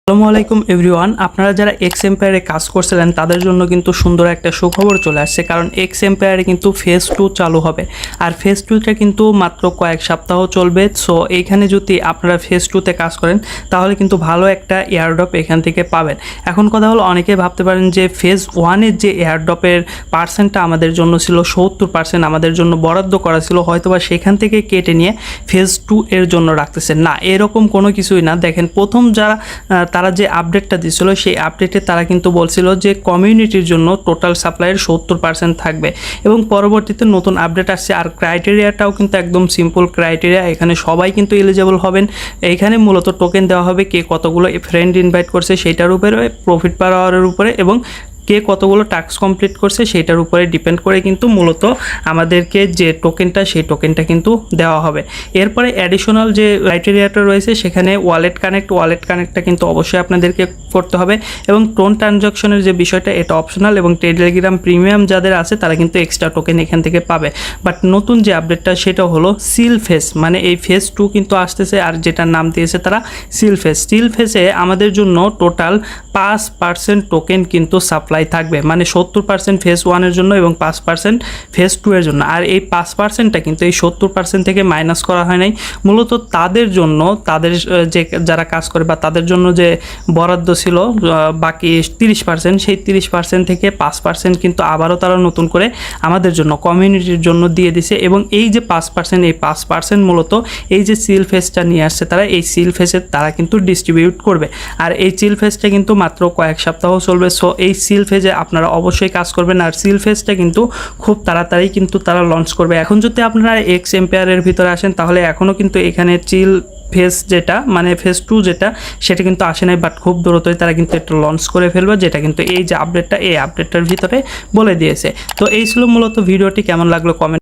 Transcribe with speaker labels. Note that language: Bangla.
Speaker 1: আসসালামু আলাইকুম এভরিওয়ান। আপনারা যারা এক্স এম্পায়ারে কাজ করছিলেন তাদের জন্য কিন্তু সুন্দর একটা সুখবর চলে আসছে, কারণ এক্স এম্পায়ারে কিন্তু ফেজ 2 চালু হবে। আর ফেজ 2টা কিন্তু মাত্র কয়েক সপ্তাহ চলবে। সো এইখানে যদি আপনারা ফেজ 2তে কাজ করেন তাহলে কিন্তু ভালো একটা এয়ারড্রপ এখান থেকে পাবেন। এখন কথা হলো, অনেকে ভাবতে পারেন যে ফেজ 1-এর যে এয়ারড্রপের পার্সেন্টটা আমাদের জন্য ছিল 70% আমাদের জন্য বরাদ্দ করা ছিল, হয়তোবা সেখান থেকে কেটে নিয়ে ফেজ 2 এর জন্য রাখতেছে। না, এরকম কোনো কিছুই না। দেখেন, প্রথম তারা যে আপডেটটা দিয়েছিল সেই আপডেটে তারা কিন্তু বলছিল যে কমিউনিটির জন্য টোটাল সাপ্লাইয়ের 70% থাকবে, এবং পরবর্তীতে নতুন আপডেট আসছে। আর ক্রাইটেরিয়াটাও কিন্তু একদম সিম্পল ক্রাইটেরিয়া, এখানে সবাই কিন্তু এলিজেবল হবেন। এইখানে মূলত টোকেন দেওয়া হবে কে কতগুলো ফ্রেন্ড ইনভাইট করছে সেইটার উপরে, প্রফিট পার আওয়ারের উপরে, এবং কে কতগুলো টাস্ক কমপ্লিট করছে সেইটার উপরে ডিপেন্ড করে কিন্তু মূলত আমাদেরকে যে টোকেনটা সেই টোকেনটা কিন্তু দেওয়া হবে। এরপরে অ্যাডিশনাল যে ক্রাইটেরিয়াটা রয়েছে সেখানে ওয়ালেট কানেক্টটা কিন্তু অবশ্যই আপনাদেরকে করতে হবে, এবং টোন ট্রানজাকশনের যে বিষয়টা এটা অপশনাল, এবং টেলিগ্রাম প্রিমিয়াম যাদের আছে তারা কিন্তু এক্সট্রা টোকেন এখান থেকে পাবে। বাট নতুন যে আপডেটটা সেটা হলো সিল ফেজ, মানে এই ফেজ 2 কিন্তু আসতেছে, আর যেটার নাম দিয়েছে তারা সিল ফেজে আমাদের জন্য টোটাল 5% টোকেন কিন্তু সাপ্লাই থাকবে, মানে 70% ফেজ 1-এর জন্য এবং 5% ফেজ 2 এর জন্য। আর এই 5%টা কিন্তু এই 70% থেকে মাইনাস করা হয় নাই, মূলত তাদের জন্য, তাদের যে যারা কাজ করে বা তাদের জন্য যে বরাদ্দ ছিল বাকি 30%, সেই 30% থেকে 5% কিন্তু আবারও তারা নতুন করে আমাদের জন্য কমিউনিটির জন্য দিয়ে দিছে। এবং এই যে 5%, এই 5% মূলত এই যে সিল ফেজটা নিয়ে আসছে তারা, এই সিল ফেজে তারা কিন্তু ডিস্ট্রিবিউট করবে। আর এই সিল ফেজটা কিন্তু মাত্র কয়েক সপ্তাহ চলবে। সো এই সিল ফেজে আপনারা অবশ্যই কাজ করবেন, আর সিল ফেজটা কিন্তু খুব তাড়াতাড়ি কিন্তু তারা লঞ্চ করবে। এখন যদি আপনারা এক্স এম্পায়ারের ভিতরে আসেন তাহলে এখনও কিন্তু এখানে চিল ফেজ যেটা, মানে ফেজ 2 যেটা, সেটা কিন্তু আসে নাই, বাট খুব দ্রুতই তারা কিন্তু একটা লঞ্চ করে ফেলবে, যেটা কিন্তু এই যে আপডেটটা, এই আপডেটটার ভিতরে বলে দিয়েছে। তো এই ছিল মূলত ভিডিওটি। কেমন লাগলো কমেন্ট